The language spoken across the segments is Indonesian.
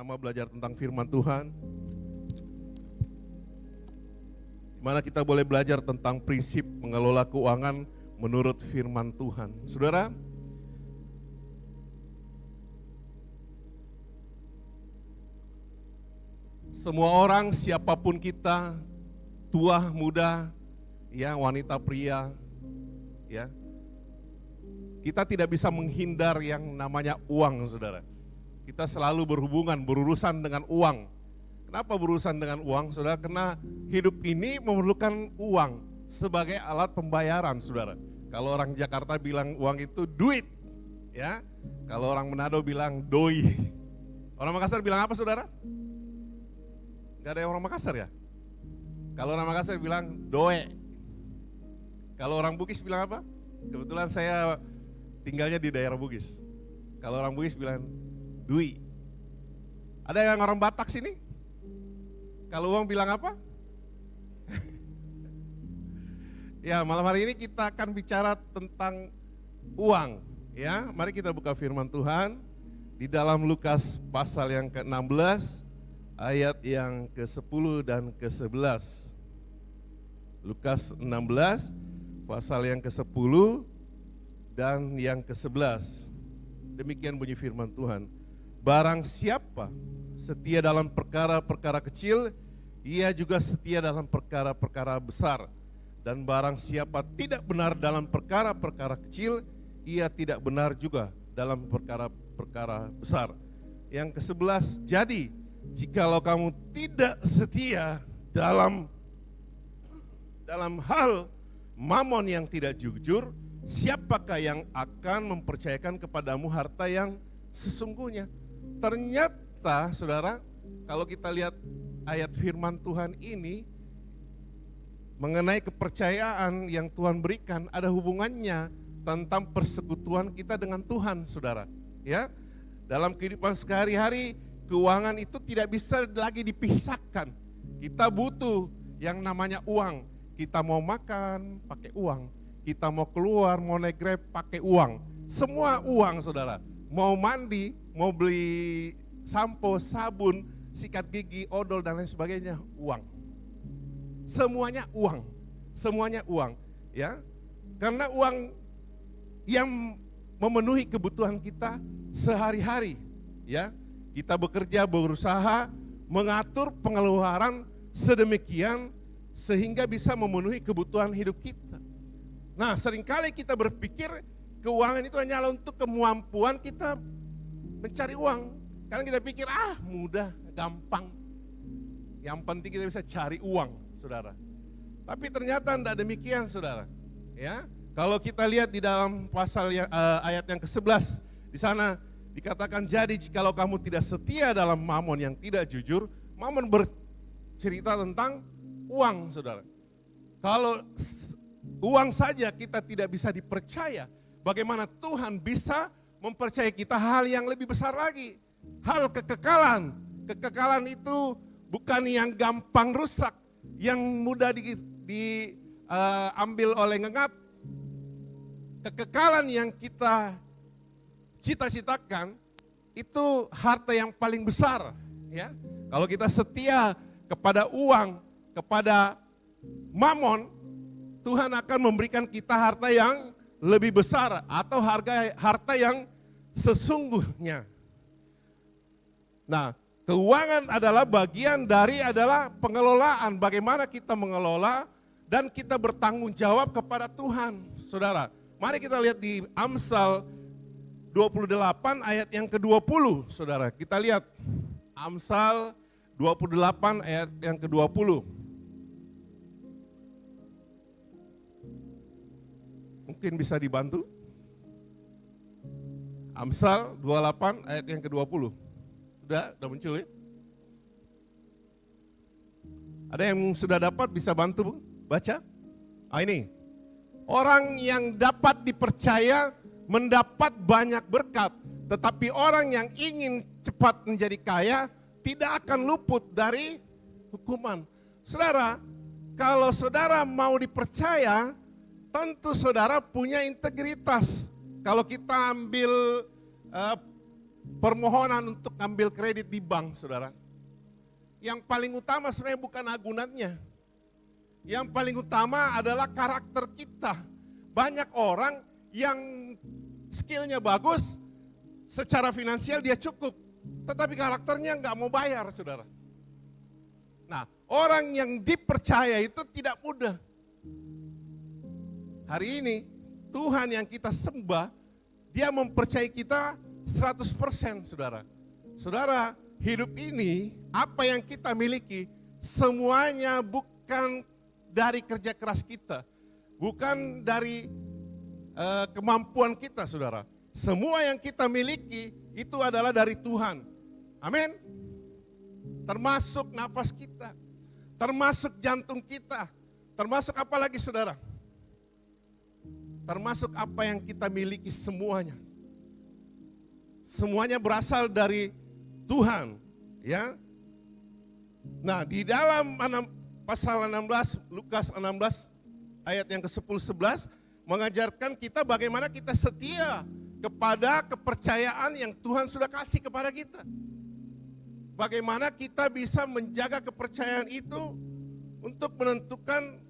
sama-sama belajar tentang firman Tuhan, di mana kita boleh belajar tentang prinsip mengelola keuangan menurut firman Tuhan. Saudara, semua orang, siapapun kita, tua, muda, ya, wanita, pria, ya, kita tidak bisa menghindar yang namanya uang, saudara. Kita selalu berhubungan, berurusan dengan uang. Kenapa berurusan dengan uang, saudara? Karena hidup ini memerlukan uang sebagai alat pembayaran, saudara. Kalau orang Jakarta bilang uang itu duit, ya. Kalau orang Manado bilang doi. Orang Makassar bilang apa, saudara? Gak ada yang orang Makassar ya? Kalau orang Makassar bilang doe. Kalau orang Bugis bilang apa? Kebetulan saya tinggalnya di daerah Bugis. Kalau orang Bugis bilang dui. Ada yang orang Batak sini? Kalau uang bilang apa? Ya, malam hari ini kita akan bicara tentang uang. Ya, mari kita buka firman Tuhan di dalam Lukas pasal yang ke-16 ayat yang ke-10 dan ke-11. Lukas 16 pasal yang ke-10 dan yang ke-11. Demikian bunyi firman Tuhan. Barang siapa setia dalam perkara-perkara kecil, ia juga setia dalam perkara-perkara besar. Dan barang siapa tidak benar dalam perkara-perkara kecil, ia tidak benar juga dalam perkara-perkara besar. Yang ke-11, jadi jikalau kamu tidak setia dalam hal mamon yang tidak jujur, siapakah yang akan mempercayakan kepadamu harta yang sesungguhnya? Ternyata, saudara, kalau kita lihat ayat firman Tuhan ini mengenai kepercayaan yang Tuhan berikan, ada hubungannya tentang persekutuan kita dengan Tuhan, saudara. Ya, dalam kehidupan sehari-hari, keuangan itu tidak bisa lagi dipisahkan. Kita butuh yang namanya uang. Kita mau makan pakai uang, kita mau keluar, mau naik Grab pakai uang. Semua uang, saudara. Mau mandi, mau beli sampo, sabun, sikat gigi, odol dan lain sebagainya, uang. Semuanya uang, semuanya uang, ya. Karena uang yang memenuhi kebutuhan kita sehari-hari, ya. Kita bekerja, berusaha, mengatur pengeluaran sedemikian sehingga bisa memenuhi kebutuhan hidup kita. Nah, seringkali kita berpikir keuangan itu hanyalah untuk kemampuan kita mencari uang. Karena kita pikir, mudah, gampang. Yang penting kita bisa cari uang, saudara. Tapi ternyata tidak demikian, saudara. Ya, kalau kita lihat di dalam pasal ayat yang ke-11, di sana dikatakan, jadi jikalau kamu tidak setia dalam mamon yang tidak jujur, mamon bercerita tentang uang, saudara. Kalau uang saja kita tidak bisa dipercaya, bagaimana Tuhan bisa mempercayai kita hal yang lebih besar lagi. Hal kekekalan. Kekekalan itu bukan yang gampang rusak, yang mudah diambil oleh ngengap. Kekekalan yang kita cita-citakan itu harta yang paling besar, ya. Kalau kita setia kepada uang, kepada mamon, Tuhan akan memberikan kita harta yang lebih besar atau harta yang sesungguhnya. Nah, keuangan adalah bagian dari pengelolaan, bagaimana kita mengelola dan kita bertanggung jawab kepada Tuhan. Saudara, mari kita lihat di Amsal 28 ayat yang ke-20, saudara. Kita lihat Amsal 28 ayat yang ke-20. Mungkin bisa dibantu. Amsal 28 ayat yang ke-20. Udah muncul ya? Ada yang sudah dapat bisa bantu baca? Ini. Orang yang dapat dipercaya mendapat banyak berkat, tetapi orang yang ingin cepat menjadi kaya tidak akan luput dari hukuman. Saudara, kalau saudara mau dipercaya, tentu saudara punya integritas. Kalau kita ambil permohonan untuk ambil kredit di bank, saudara. Yang paling utama sebenarnya bukan agunannya. Yang paling utama adalah karakter kita. Banyak orang yang skillnya bagus, secara finansial dia cukup, tetapi karakternya nggak mau bayar, saudara. Nah, orang yang dipercaya itu tidak mudah. Hari ini, Tuhan yang kita sembah, Dia mempercayai kita 100%, saudara. Saudara, hidup ini, apa yang kita miliki, semuanya bukan dari kerja keras kita. Bukan dari kemampuan kita, saudara. Semua yang kita miliki, itu adalah dari Tuhan. Amin. Termasuk nafas kita, termasuk jantung kita, termasuk apa lagi, saudara? Termasuk apa yang kita miliki semuanya. Semuanya berasal dari Tuhan, ya. Nah, di dalam pasal 16, Lukas 16 ayat yang ke-10-11 mengajarkan kita bagaimana kita setia kepada kepercayaan yang Tuhan sudah kasih kepada kita. Bagaimana kita bisa menjaga kepercayaan itu untuk menentukan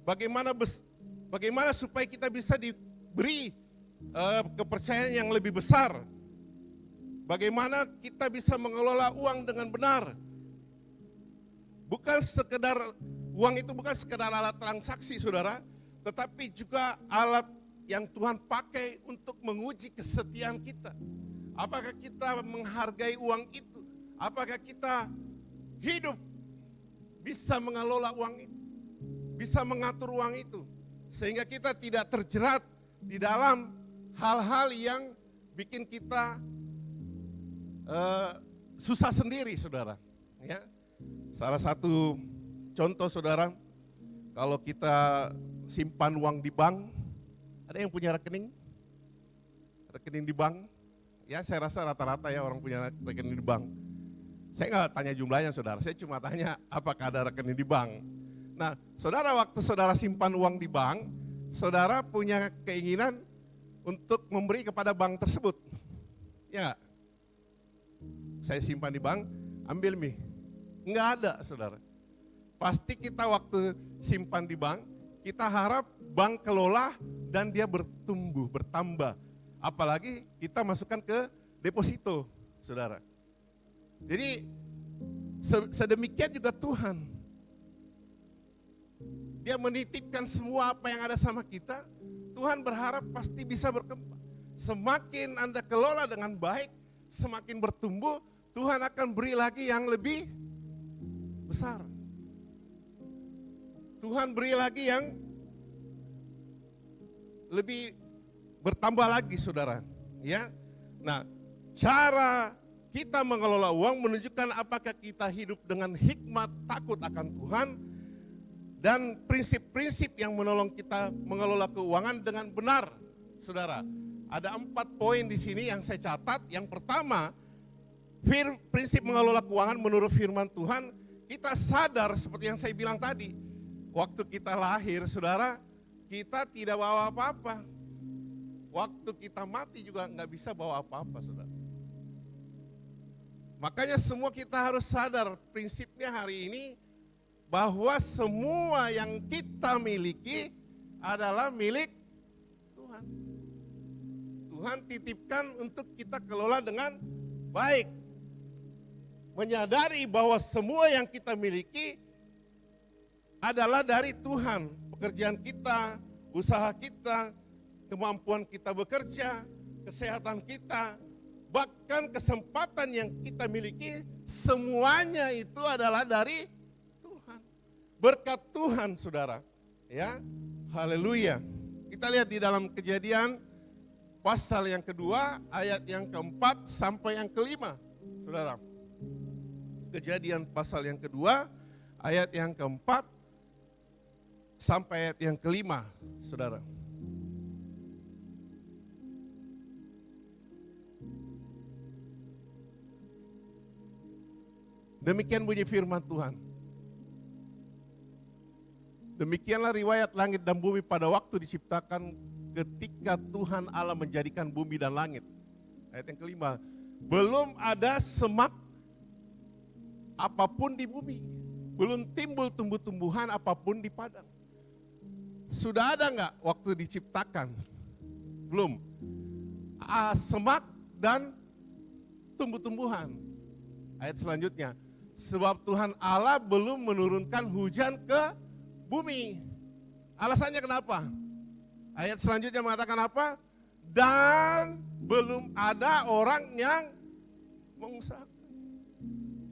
bagaimana supaya kita bisa diberi kepercayaan yang lebih besar. Bagaimana kita bisa mengelola uang dengan benar. Bukan sekedar, uang itu bukan sekedar alat transaksi, saudara, tetapi juga alat yang Tuhan pakai untuk menguji kesetiaan kita. Apakah kita menghargai uang itu? Apakah kita hidup bisa mengelola uang itu? Bisa mengatur uang itu? Sehingga kita tidak terjerat di dalam hal-hal yang bikin kita susah sendiri, saudara. Ya. Salah satu contoh, saudara, kalau kita simpan uang di bank, ada yang punya rekening di bank? Ya, saya rasa rata-rata ya orang punya rekening di bank. Saya nggak tanya jumlahnya, saudara, saya cuma tanya apakah ada rekening di bank. Nah, saudara, waktu saudara simpan uang di bank, saudara punya keinginan untuk memberi kepada bank tersebut. Ya, saya simpan di bank, ambil Mi. Enggak ada, saudara. Pasti kita waktu simpan di bank, kita harap bank kelola dan dia bertumbuh, bertambah. Apalagi kita masukkan ke deposito, saudara. Jadi sedemikian juga Tuhan. Dia menitipkan semua apa yang ada sama kita, Tuhan berharap pasti bisa berkembang. Semakin Anda kelola dengan baik, semakin bertumbuh, Tuhan akan beri lagi yang lebih besar. Tuhan beri lagi yang lebih bertambah lagi, saudara. Ya, nah, cara kita mengelola uang menunjukkan apakah kita hidup dengan hikmat, takut akan Tuhan, dan prinsip-prinsip yang menolong kita mengelola keuangan dengan benar, saudara. Ada 4 poin di sini yang saya catat. Yang pertama, prinsip mengelola keuangan menurut firman Tuhan, kita sadar seperti yang saya bilang tadi, waktu kita lahir, saudara, kita tidak bawa apa-apa. Waktu kita mati juga nggak bisa bawa apa-apa, saudara. Makanya semua kita harus sadar prinsipnya hari ini, bahwa semua yang kita miliki adalah milik Tuhan. Tuhan titipkan untuk kita kelola dengan baik. Menyadari bahwa semua yang kita miliki adalah dari Tuhan. Pekerjaan kita, usaha kita, kemampuan kita bekerja, kesehatan kita, bahkan kesempatan yang kita miliki, semuanya itu adalah dari Tuhan. Berkat Tuhan, saudara. Ya, haleluya. Kita lihat di dalam Kejadian pasal yang kedua, ayat yang keempat sampai yang kelima, saudara. Kejadian pasal yang kedua, ayat yang keempat sampai ayat yang kelima, saudara. Demikian bunyi firman Tuhan. Demikianlah riwayat langit dan bumi pada waktu diciptakan ketika Tuhan Allah menjadikan bumi dan langit. Ayat yang kelima, belum ada semak apapun di bumi. Belum timbul tumbuh-tumbuhan apapun di padang. Sudah ada enggak waktu diciptakan? Belum. Semak dan tumbuh-tumbuhan. Ayat selanjutnya. Sebab Tuhan Allah belum menurunkan hujan ke bumi. Alasannya kenapa? Ayat selanjutnya mengatakan apa? Dan belum ada orang yang mengusahakan.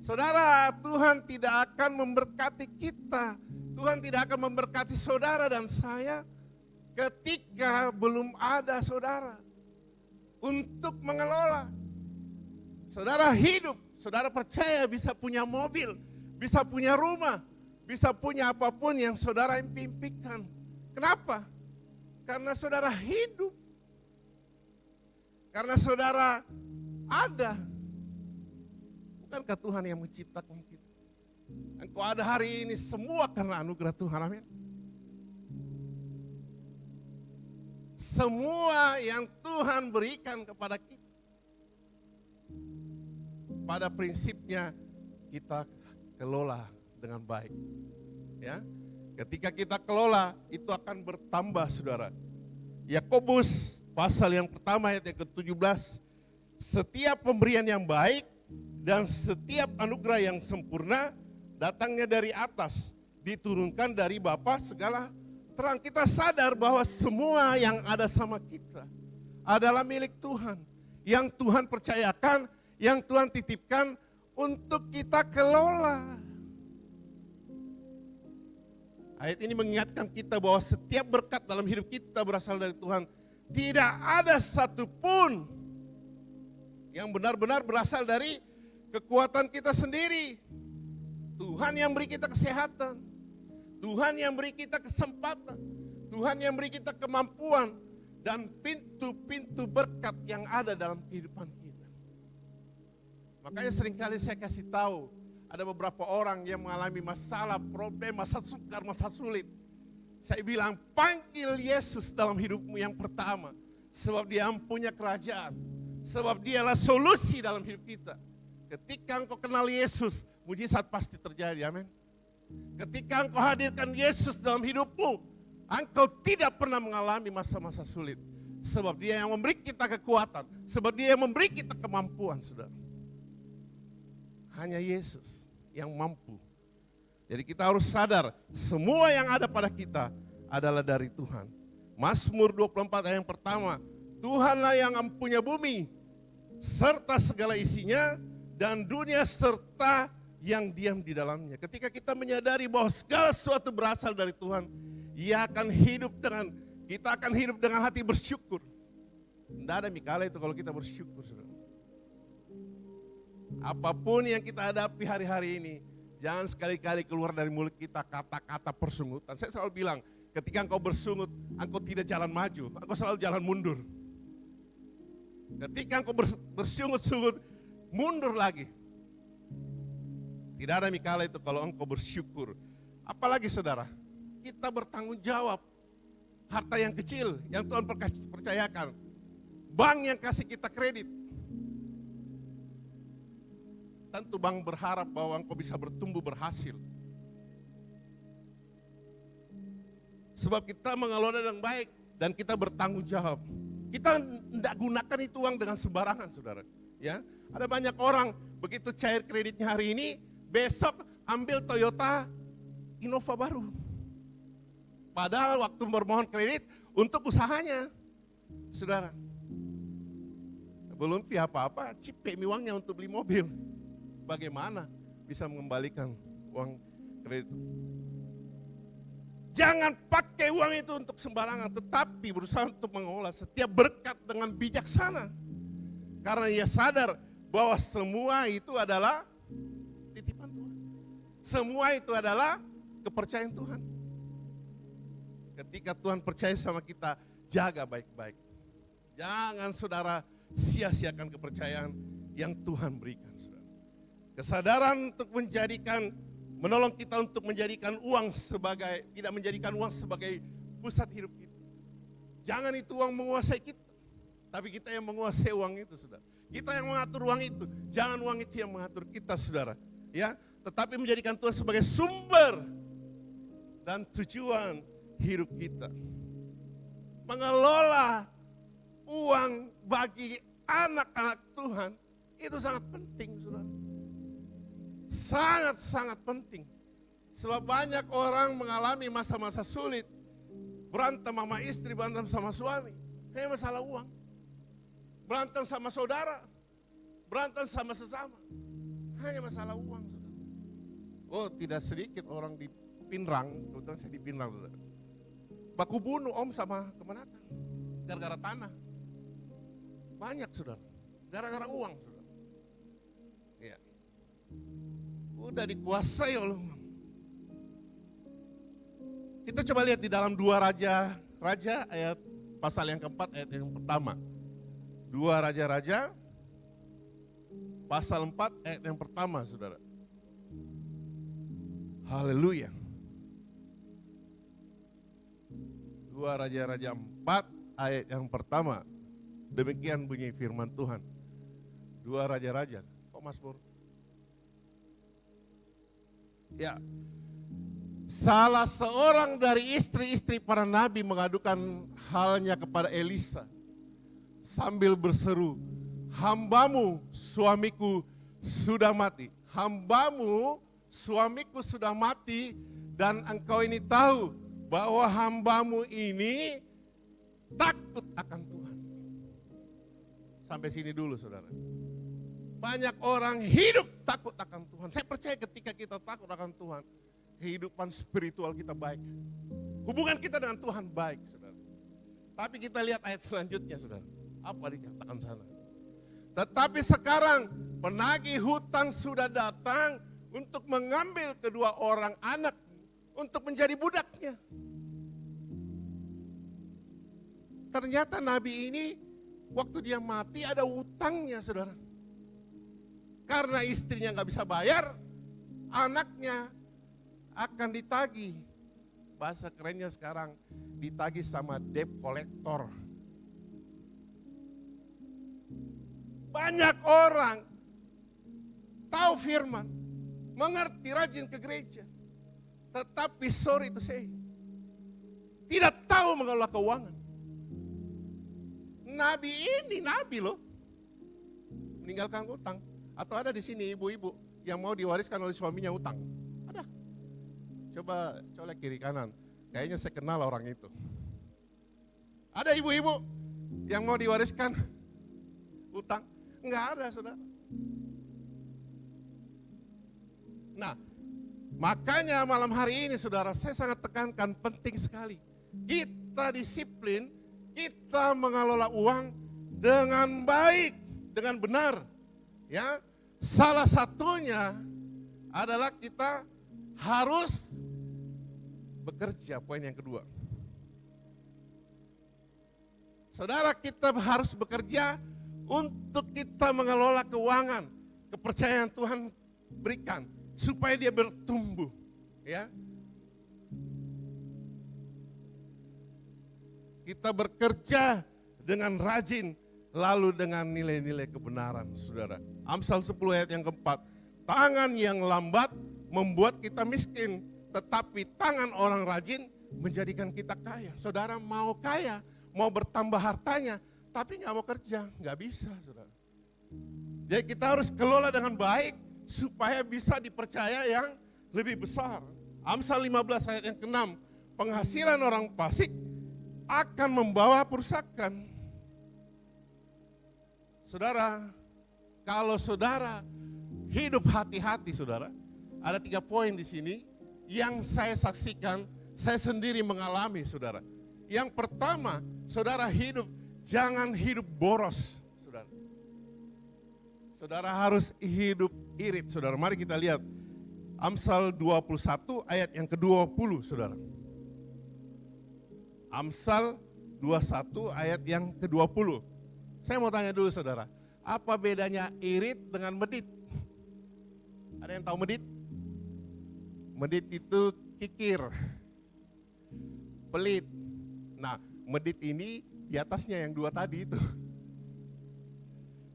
Saudara, Tuhan tidak akan memberkati kita. Tuhan tidak akan memberkati saudara dan saya ketika belum ada saudara untuk mengelola. Saudara hidup, saudara percaya bisa punya mobil, bisa punya rumah, bisa punya apapun yang saudara impikan. Kenapa? Karena saudara hidup. Karena saudara ada. Bukankah Tuhan yang menciptakan kita? Engkau ada hari ini semua karena anugerah Tuhan, amin. Semua yang Tuhan berikan kepada kita, pada prinsipnya kita kelola dengan baik. Ya, ketika kita kelola itu akan bertambah, saudara. Yakobus pasal yang pertama ayat yang ke-17, setiap pemberian yang baik dan setiap anugerah yang sempurna datangnya dari atas, diturunkan dari Bapa segala terang. Kita sadar bahwa semua yang ada sama kita adalah milik Tuhan. Yang Tuhan percayakan, yang Tuhan titipkan untuk kita kelola. Ayat ini mengingatkan kita bahwa setiap berkat dalam hidup kita berasal dari Tuhan. Tidak ada satupun yang benar-benar berasal dari kekuatan kita sendiri. Tuhan yang beri kita kesehatan. Tuhan yang beri kita kesempatan. Tuhan yang beri kita kemampuan. Dan pintu-pintu berkat yang ada dalam kehidupan kita. Makanya seringkali saya kasih tahu, ada beberapa orang yang mengalami masalah, problem, masa sukar, masa sulit. Saya bilang, panggil Yesus dalam hidupmu yang pertama. Sebab dia punya kerajaan. Sebab dialah solusi dalam hidup kita. Ketika engkau kenal Yesus, mujizat pasti terjadi, amin. Ketika engkau hadirkan Yesus dalam hidupmu, engkau tidak pernah mengalami masa-masa sulit. Sebab dia yang memberi kita kekuatan. Sebab dia yang memberi kita kemampuan, saudara. Hanya Yesus yang mampu. Jadi kita harus sadar, semua yang ada pada kita adalah dari Tuhan. Mazmur 24 ayat yang pertama, Tuhanlah yang mempunyai bumi, serta segala isinya, dan dunia serta yang diam di dalamnya. Ketika kita menyadari bahwa segala sesuatu berasal dari Tuhan, kita akan hidup dengan hati bersyukur. Tidak ada mikala itu kalau kita bersyukur, saudara. Apapun yang kita hadapi hari-hari ini, jangan sekali-kali keluar dari mulut kita kata-kata persungutan. Saya selalu bilang, ketika engkau bersungut, engkau tidak jalan maju, engkau selalu jalan mundur. Ketika engkau bersungut-sungut, mundur lagi. Tidak ada mikala itu kalau engkau bersyukur. Apalagi saudara, kita bertanggung jawab. Harta yang kecil yang Tuhan percayakan. Bank yang kasih kita kredit. Tentu bank berharap bahwa engkau bisa bertumbuh berhasil. Sebab kita mengelola dengan baik dan kita bertanggung jawab. Kita tidak gunakan itu uang dengan sembarangan, saudara. Ya, ada banyak orang begitu cair kreditnya hari ini, besok ambil Toyota Innova baru. Padahal waktu bermohon kredit untuk usahanya, saudara. Belum apa-apa, cipek uangnya untuk beli mobil. Bagaimana bisa mengembalikan uang kredit? Jangan pakai uang itu untuk sembarangan, tetapi berusaha untuk mengolah setiap berkat dengan bijaksana. Karena ia sadar bahwa semua itu adalah titipan Tuhan. Semua itu adalah kepercayaan Tuhan. Ketika Tuhan percaya sama kita, jaga baik-baik. Jangan saudara sia-siakan kepercayaan yang Tuhan berikan, saudara. Kesadaran untuk menolong kita untuk menjadikan uang tidak menjadikan uang sebagai pusat hidup kita. Jangan itu uang menguasai kita. Tapi kita yang menguasai uang itu, saudara. Kita yang mengatur uang itu. Jangan uang itu yang mengatur kita, saudara. Ya, tetapi menjadikan Tuhan sebagai sumber dan tujuan hidup kita. Mengelola uang bagi anak-anak Tuhan itu sangat penting, saudara. Sangat-sangat penting. Sebab banyak orang mengalami masa-masa sulit. Berantem sama istri, berantem sama suami. Hanya masalah uang. Berantem sama saudara. Berantem sama sesama. Hanya masalah uang, saudara. Oh, tidak sedikit orang di Pinrang, kebetulan saya di Pinrang, saudara. Baku bunuh om sama kemenatan. Gara-gara tanah. Banyak, saudara. Gara-gara uang, saudara. Iya. Udah dikuasai oleh uang. Kita coba lihat di dalam 2 Raja ayat pasal yang keempat ayat yang pertama. 2 Raja-Raja pasal 4 ayat yang pertama, saudara. Haleluya. 2 Raja-Raja 4 ayat yang pertama. Demikian bunyi firman Tuhan. 2 Raja-Raja. Kok Mazmur? Ya. Salah seorang dari istri-istri para nabi mengadukan halnya kepada Elisa sambil berseru, hambamu suamiku sudah mati. Hambamu suamiku sudah mati dan engkau ini tahu bahwa hambamu ini takut akan Tuhan. Sampai sini dulu, saudara. Banyak orang hidup takut akan Tuhan. Saya percaya ketika kita takut akan Tuhan, kehidupan spiritual kita baik. Hubungan kita dengan Tuhan baik, saudara. Tapi kita lihat ayat selanjutnya, saudara. Apa dikatakan sana? Tetapi sekarang penagih hutang sudah datang untuk mengambil kedua orang anak untuk menjadi budaknya. Ternyata nabi ini waktu dia mati ada utangnya, saudara. Karena istrinya gak bisa bayar, anaknya akan ditagih. Bahasa kerennya sekarang ditagih sama debt collector. Banyak orang tahu firman, mengerti, rajin ke gereja, tetapi sorry to say, tidak tahu mengelola keuangan. Nabi ini nabi loh, meninggalkan utang. Atau ada di sini ibu-ibu yang mau diwariskan oleh suaminya utang? Ada. Coba colek kiri kanan. Kayaknya saya kenal orang itu. Ada ibu-ibu yang mau diwariskan utang? Enggak ada, saudara. Nah, makanya malam hari ini, saudara, saya sangat tekankan penting sekali. Kita disiplin, kita mengelola uang dengan baik, dengan benar. Ya, salah satunya adalah kita harus bekerja, poin yang kedua. Saudara, kita harus bekerja untuk kita mengelola keuangan, kepercayaan Tuhan berikan supaya dia bertumbuh, ya. Kita bekerja dengan rajin, lalu dengan nilai-nilai kebenaran, saudara. Amsal 10 ayat yang keempat. Tangan yang lambat membuat kita miskin, tetapi tangan orang rajin menjadikan kita kaya. Saudara mau kaya, mau bertambah hartanya, tapi gak mau kerja, gak bisa, saudara. Jadi kita harus kelola dengan baik, supaya bisa dipercaya yang lebih besar. Amsal 15 ayat yang ke-6. Penghasilan orang fasik akan membawa perusakan. Saudara, kalau saudara hidup hati-hati, saudara, ada 3 poin di sini yang saya saksikan, saya sendiri mengalami, saudara. Yang pertama, saudara hidup, jangan hidup boros, saudara. Saudara harus hidup irit, saudara. Mari kita lihat Amsal 21 ayat yang ke-20, saudara. Amsal 21 ayat yang ke-20. Saya mau tanya dulu, saudara, apa bedanya irit dengan medit? Ada yang tahu medit? Medit itu kikir, pelit. Nah, medit ini di atasnya yang 2 tadi itu.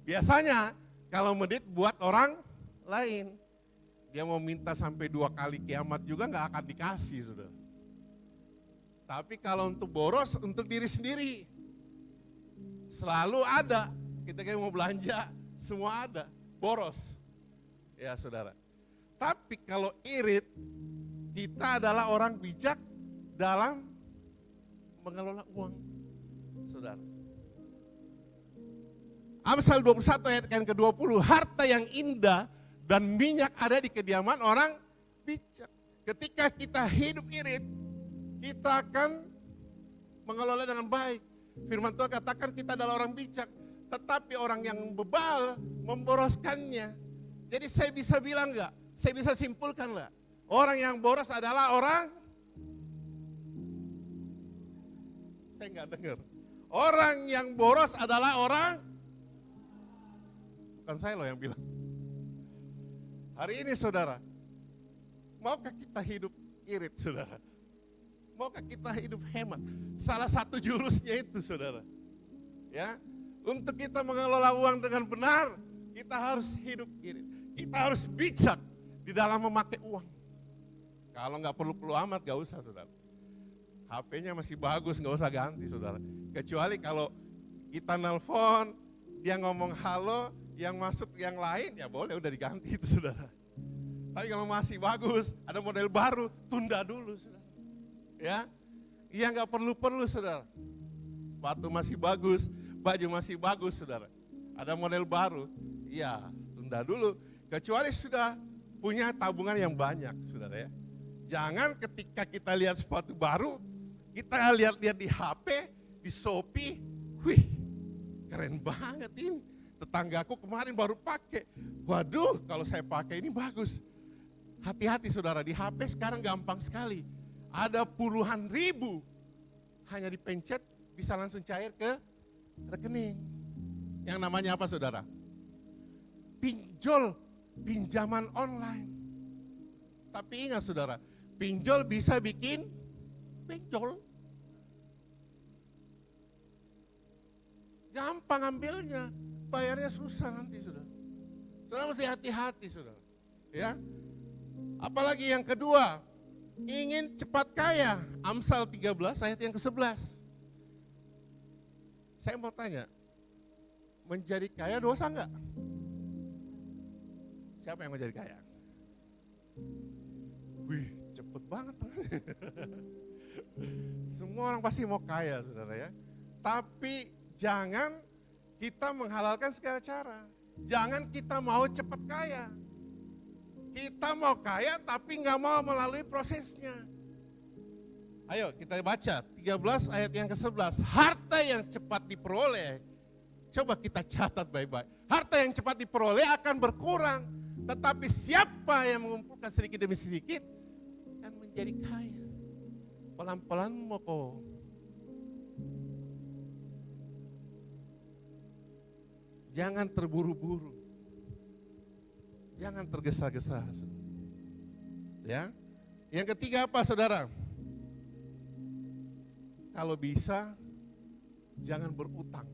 Biasanya kalau medit buat orang lain, dia mau minta sampai 2 kali kiamat juga nggak akan dikasih, saudara. Tapi kalau untuk boros, untuk diri sendiri, selalu ada. Kita kayak mau belanja, semua ada, boros. Ya saudara. Tapi kalau irit, kita adalah orang bijak dalam mengelola uang, saudara. Amsal 21 ayat yang ke-20, harta yang indah dan minyak ada di kediaman orang bijak. Ketika kita hidup irit, kita akan mengelola dengan baik. Firman Tuhan katakan kita adalah orang bijak, tetapi orang yang bebal memboroskannya. Jadi saya bisa bilang enggak? Saya bisa simpulkan enggak? Orang yang boros adalah orang, saya enggak dengar. Orang yang boros adalah orang, bukan saya loh yang bilang. Hari ini saudara, maukah kita hidup irit saudara? Maukah kita hidup hemat? Salah satu jurusnya itu saudara. Ya, untuk kita mengelola uang dengan benar, kita harus hidup irit. Kita harus bijak di dalam memakai uang. Kalau nggak perlu-perlu amat nggak usah saudara. HP-nya masih bagus, nggak usah ganti saudara. Kecuali kalau kita nelpon, dia ngomong halo, yang masuk yang lain ya boleh udah diganti itu saudara. Tapi kalau masih bagus, ada model baru, tunda dulu saudara. Ya, iya nggak perlu-perlu saudara. Sepatu masih bagus, baju masih bagus saudara. Ada model baru, iya tunda dulu. Kecuali sudah punya tabungan yang banyak saudara ya. Jangan ketika kita lihat sepatu baru, kita lihat-lihat di HP, di Shopee, wih keren banget ini. Tetanggaku kemarin baru pakai, waduh kalau saya pakai ini bagus. Hati-hati saudara, di HP sekarang gampang sekali. Ada puluhan ribu, hanya dipencet bisa langsung cair ke rekening. Yang namanya apa saudara? Pinjol, pinjaman online. Tapi ingat saudara, pinjol bisa bikin benjol. Gampang ambilnya, bayarnya susah nanti saudara. Saudara mesti hati-hati saudara. Ya. Apalagi yang kedua, ingin cepat kaya. Amsal 13 ayat yang ke-11. Saya mau tanya, menjadi kaya dosa enggak? Siapa yang mau jadi kaya? Wih, cepet banget. Semua orang pasti mau kaya, saudara ya. Tapi jangan kita menghalalkan segala cara. Jangan kita mau cepat kaya. Kita mau kaya tapi nggak mau melalui prosesnya. Ayo kita baca 13 ayat yang ke-11. Harta yang cepat diperoleh, coba kita catat baik-baik. Harta yang cepat diperoleh akan berkurang. Tetapi siapa yang mengumpulkan sedikit demi sedikit akan menjadi kaya. Pelan-pelan mau kok. Jangan terburu-buru. Jangan tergesa-gesa. Ya. Yang ketiga apa saudara? Kalau bisa jangan berutang.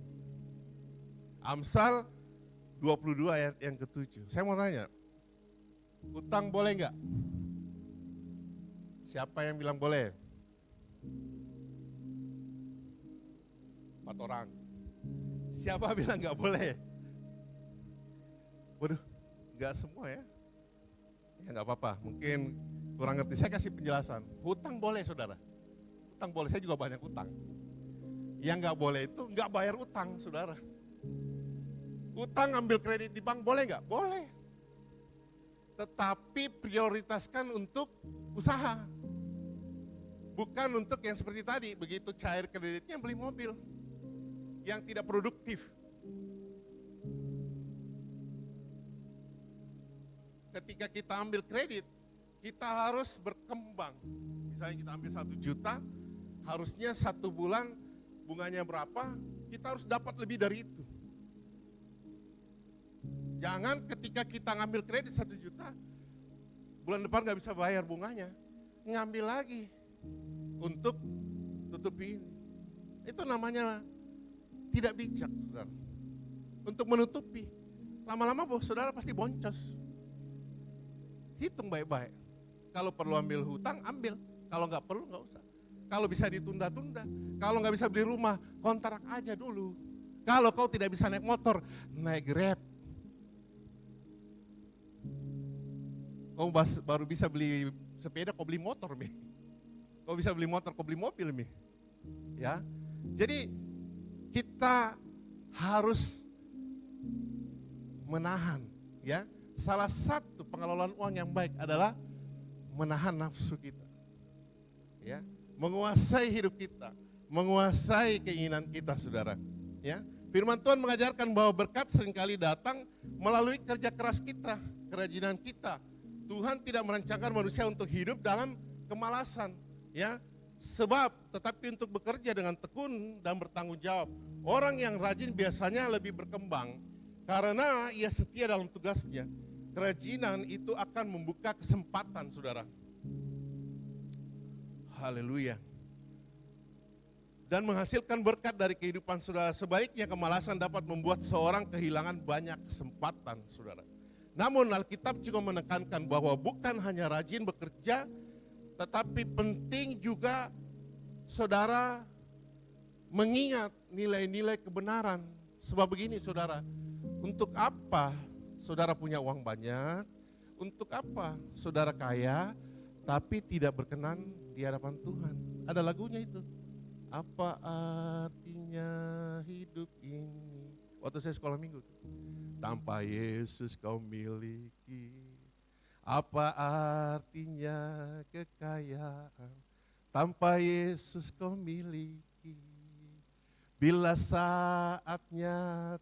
Amsal 22 ayat yang ke-7. Saya mau tanya, utang boleh enggak? Siapa yang bilang boleh? 4 orang. Siapa bilang enggak boleh? Waduh, enggak semua ya. Ya enggak apa-apa, mungkin kurang ngerti. Saya kasih penjelasan. Hutang boleh saudara. Hutang boleh, saya juga banyak utang. Yang enggak boleh itu enggak bayar utang saudara. Utang ambil kredit di bank boleh enggak? Boleh. Tetapi prioritaskan untuk usaha. Bukan untuk yang seperti tadi, begitu cair kreditnya beli mobil. Yang tidak produktif. Ketika kita ambil kredit, kita harus berkembang. Misalnya kita ambil 1 juta, harusnya 1 bulan bunganya berapa, kita harus dapat lebih dari itu. Jangan ketika kita ngambil kredit 1 juta, bulan depan gak bisa bayar bunganya, ngambil lagi untuk tutupi ini. Itu namanya tidak bijak, saudara. untuk menutupi. Lama-lama saudara pasti boncos. Hitung baik-baik. Kalau perlu ambil hutang, ambil. Kalau nggak perlu, nggak usah. Kalau bisa ditunda-tunda. Kalau nggak bisa beli rumah, kontrak aja dulu. Kalau kau tidak bisa naik motor, naik Grab. Kau baru bisa beli sepeda, kau beli motor, Mi. Kau bisa beli motor, kau beli mobil, Mi. Ya. Jadi kita harus menahan, ya. Salah satu pengelolaan uang yang baik adalah menahan nafsu kita. Ya, menguasai hidup kita, menguasai keinginan kita, Saudara. Ya. Firman Tuhan mengajarkan bahwa berkat seringkali datang melalui kerja keras kita, kerajinan kita. Tuhan tidak merancangkan manusia untuk hidup dalam kemalasan, ya. Sebab tetapi untuk bekerja dengan tekun dan bertanggung jawab. Orang yang rajin biasanya lebih berkembang karena ia setia dalam tugasnya. Kerajinan itu akan membuka kesempatan, Saudara. Haleluya. Dan menghasilkan berkat dari kehidupan saudara. Sebaliknya kemalasan dapat membuat seorang kehilangan banyak kesempatan, Saudara. Namun Alkitab juga menekankan bahwa bukan hanya rajin bekerja, tetapi penting juga saudara mengingat nilai-nilai kebenaran. Sebab begini, Saudara, untuk apa saudara punya uang banyak? Untuk apa saudara kaya tapi tidak berkenan di hadapan Tuhan? Ada lagunya itu. Apa artinya hidup ini? Waktu saya sekolah minggu. Tanpa Yesus kau miliki. Apa artinya kekayaan? Tanpa Yesus kau miliki. Bila saatnya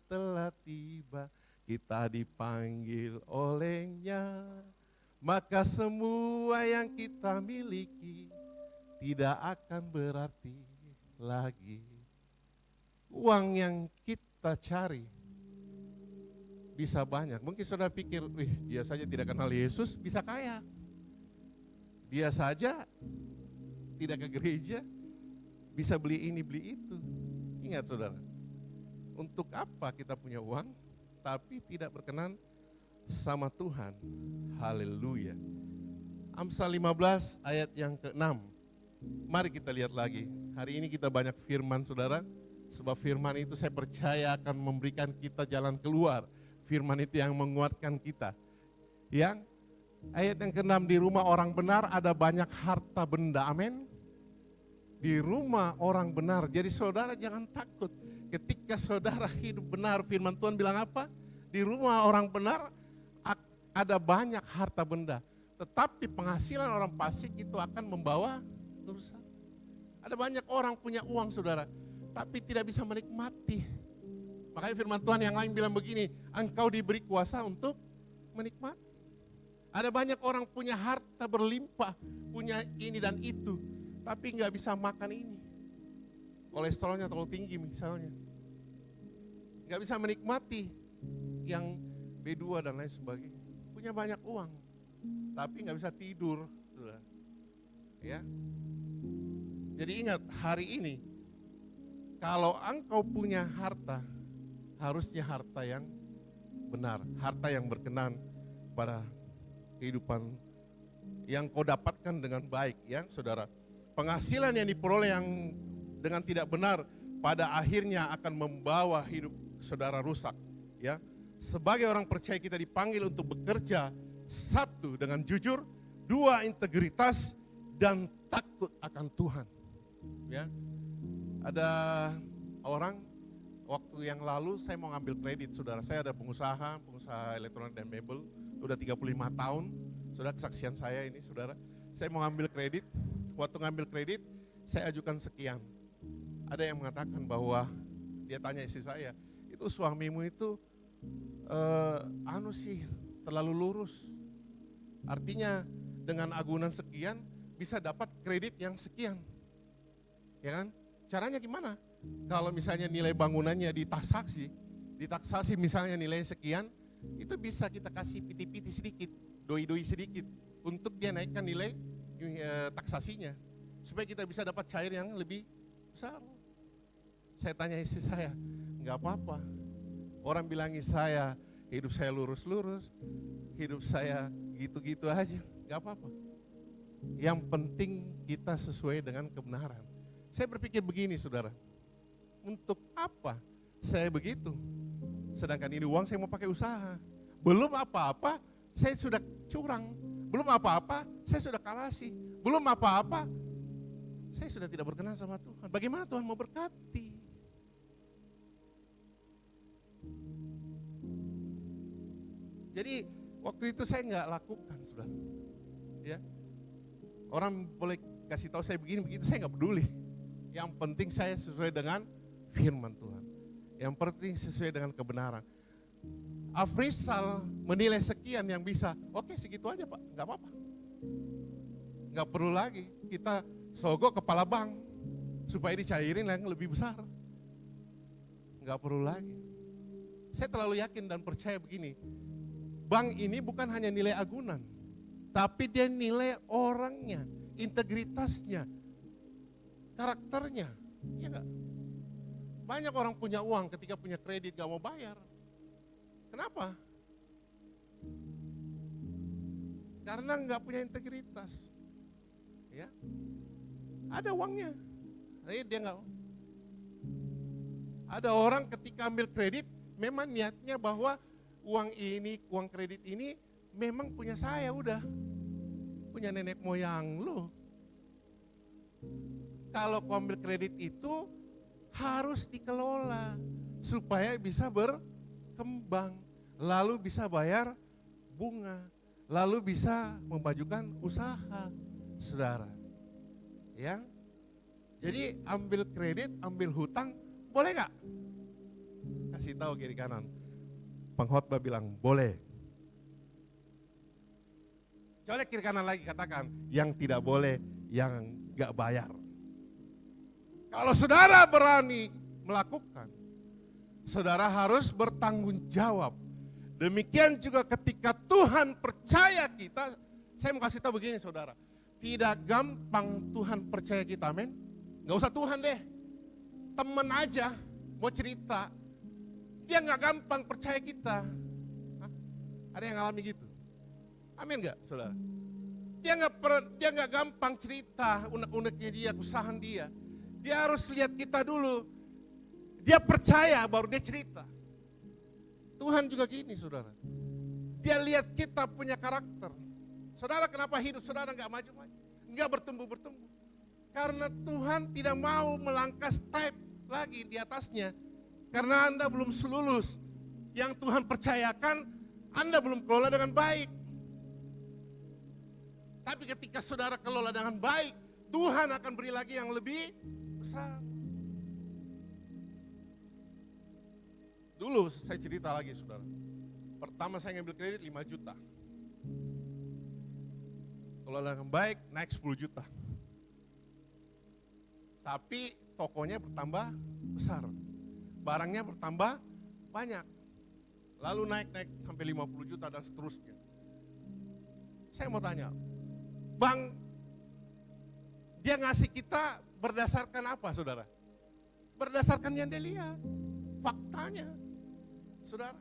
telah tiba, kita dipanggil olehnya, maka semua yang kita miliki tidak akan berarti lagi. Uang yang kita cari bisa banyak. Mungkin saudara pikir, dia saja tidak kenal Yesus bisa kaya. Dia saja tidak ke gereja bisa beli ini beli itu. Ingat, Saudara, untuk apa kita punya uang tapi tidak berkenan sama Tuhan? Haleluya. Amsal 15 ayat yang ke-6. Mari kita lihat lagi. Hari ini kita banyak firman, Saudara. Sebab firman itu saya percaya akan memberikan kita jalan keluar. Firman itu yang menguatkan kita. Yang ayat yang ke-6, di rumah orang benar ada banyak harta benda. Amin. Di rumah orang benar. Jadi saudara jangan takut. Ketika saudara hidup benar, firman Tuhan bilang apa? Di rumah orang benar ada banyak harta benda. Tetapi penghasilan orang fasik itu akan membawa kerusakan. Ada banyak orang punya uang, saudara, tapi tidak bisa menikmati. Makanya firman Tuhan yang lain bilang begini, engkau diberi kuasa untuk menikmati. Ada banyak orang punya harta berlimpah, punya ini dan itu, tapi nggak bisa makan ini. Kolesterolnya terlalu tinggi misalnya. Nggak bisa menikmati yang B2 dan lain sebagainya. Punya banyak uang, tapi nggak bisa tidur, saudara. Ya. Jadi ingat, hari ini kalau engkau punya harta, harusnya harta yang benar, harta yang berkenan pada kehidupan yang kau dapatkan dengan baik, ya, saudara. Penghasilan yang diperoleh yang dengan tidak benar pada akhirnya akan membawa hidup saudara rusak, ya. Sebagai orang percaya kita dipanggil untuk bekerja, satu dengan jujur, dua integritas, dan takut akan Tuhan. Ya, ada orang waktu yang lalu saya mau ngambil kredit, saudara. Saya ada pengusaha elektronik dan mebel, udah 35 tahun, saudara, kesaksian saya ini, saudara. Saya mau ngambil kredit, waktu ngambil kredit saya ajukan sekian. Ada yang mengatakan bahwa, dia tanya istri saya, itu suamimu itu terlalu lurus. Artinya dengan agunan sekian bisa dapat kredit yang sekian. Ya kan? Caranya gimana? Kalau misalnya nilai bangunannya ditaksasi misalnya nilai sekian, itu bisa kita kasih piti-piti sedikit, doi-doi sedikit, untuk dia naikkan nilai taksasinya, supaya kita bisa dapat cair yang lebih besar. Saya tanya istri saya, nggak apa-apa, Orang bilangi saya, hidup saya lurus-lurus, hidup saya gitu-gitu aja, gak apa-apa. Yang penting kita sesuai dengan kebenaran. Saya berpikir begini saudara, untuk apa saya begitu? Sedangkan ini uang saya mau pakai usaha. Belum apa-apa, saya sudah curang. Belum apa-apa, saya sudah kalasi. Belum apa-apa, saya sudah tidak berkenan sama Tuhan. Bagaimana Tuhan mau berkati? Jadi waktu itu saya nggak lakukan, saudara. Ya, orang boleh kasih tahu saya begini begitu, saya nggak peduli. Yang penting saya sesuai dengan firman Tuhan. Yang penting sesuai dengan kebenaran. Afrizal menilai sekian yang bisa, oke segitu aja Pak, nggak apa-apa. Nggak perlu lagi kita sogok kepala bank supaya dicairin yang lebih besar. Nggak perlu lagi. Saya terlalu yakin dan percaya begini, bank ini bukan hanya nilai agunan, tapi dia nilai orangnya, integritasnya, karakternya. Ya enggak? Banyak orang punya uang ketika punya kredit gak mau bayar. Kenapa? Karena gak punya integritas. Ya, ada uangnya, tapi dia gak. Ada orang ketika ambil kredit, memang niatnya bahwa uang ini, uang kredit ini memang punya saya udah. Punya nenek moyang lo. Kalau kau ambil kredit itu harus dikelola supaya bisa berkembang, lalu bisa bayar bunga, lalu bisa memajukan usaha, saudara. Ya, jadi ambil kredit, ambil hutang, boleh nggak? Kasih tahu kiri kanan. Pengkhotbah bilang boleh. Coba kiri kanan lagi katakan, yang tidak boleh, yang nggak bayar. Kalau saudara berani melakukan, saudara harus bertanggung jawab. Demikian juga ketika Tuhan percaya kita, saya mau kasih tahu begini saudara, tidak gampang Tuhan percaya kita, amin. Gak usah Tuhan deh, temen aja mau cerita, dia gak gampang percaya kita. Hah? Ada yang ngalami gitu? Amin gak saudara? Dia gak gampang cerita unek-uneknya dia, usahaan dia. Dia harus lihat kita dulu. Dia percaya baru dia cerita. Tuhan juga gini saudara. Dia lihat kita punya karakter. Saudara kenapa hidup saudara gak maju-maju? Gak bertumbuh-bertumbuh. Karena Tuhan tidak mau melangkah step lagi di atasnya. Karena Anda belum lulus. Yang Tuhan percayakan Anda belum kelola dengan baik. Tapi ketika saudara kelola dengan baik, Tuhan akan beri lagi yang lebih besar. Dulu saya cerita lagi saudara. Pertama saya ngambil kredit 5 juta. Kalau dengan baik naik 10 juta. Tapi tokonya bertambah besar. Barangnya bertambah banyak. Lalu naik sampai 50 juta dan seterusnya. Saya mau tanya, Bang, dia ngasih kita berdasarkan apa saudara? Berdasarkan yang dia lihat, faktanya. Saudara,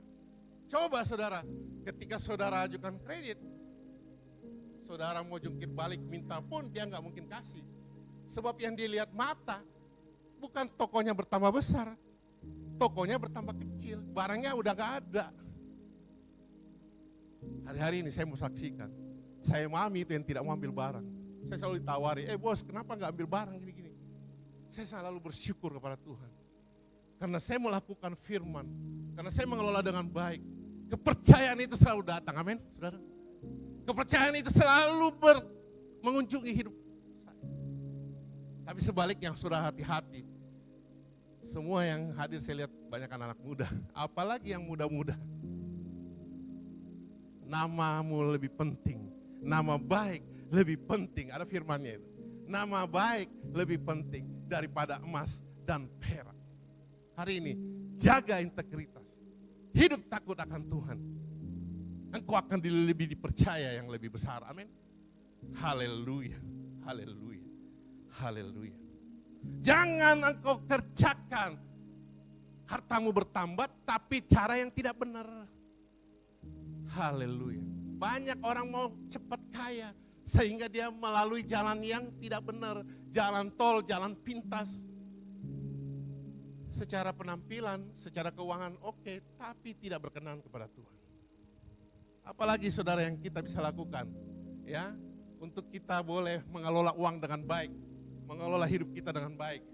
coba saudara, ketika saudara ajukan kredit, saudara mau jungkir balik minta pun dia nggak mungkin kasih. Sebab yang dilihat mata, bukan tokonya bertambah besar, tokonya bertambah kecil, barangnya udah nggak ada. Hari-hari ini saya mau saksikan, saya mami itu yang tidak mau ambil barang. Saya selalu ditawari, bos kenapa nggak ambil barang gini-gini. Saya selalu bersyukur kepada Tuhan. Karena saya melakukan firman, karena saya mengelola dengan baik. Kepercayaan itu selalu datang, amin saudara. Kepercayaan itu selalu mengunjungi hidup saya. Tapi sebaliknya saudara hati-hati. Semua yang hadir saya lihat banyak anak muda, apalagi yang muda-muda. Namamu lebih penting, nama baik lebih penting, ada firmannya itu. Nama baik lebih penting daripada emas dan perak. Hari ini jaga integritas, hidup takut akan Tuhan. Engkau akan lebih dipercaya yang lebih besar, amin. Haleluya, haleluya, haleluya. Jangan engkau kerjakan hartamu bertambah tapi cara yang tidak benar. Haleluya. Banyak orang mau cepat kaya sehingga dia melalui jalan yang tidak benar, jalan tol, jalan pintas. Secara penampilan, secara keuangan oke, tapi tidak berkenan kepada Tuhan. Apalagi saudara yang kita bisa lakukan, ya, untuk kita boleh mengelola uang dengan baik, mengelola hidup kita dengan baik.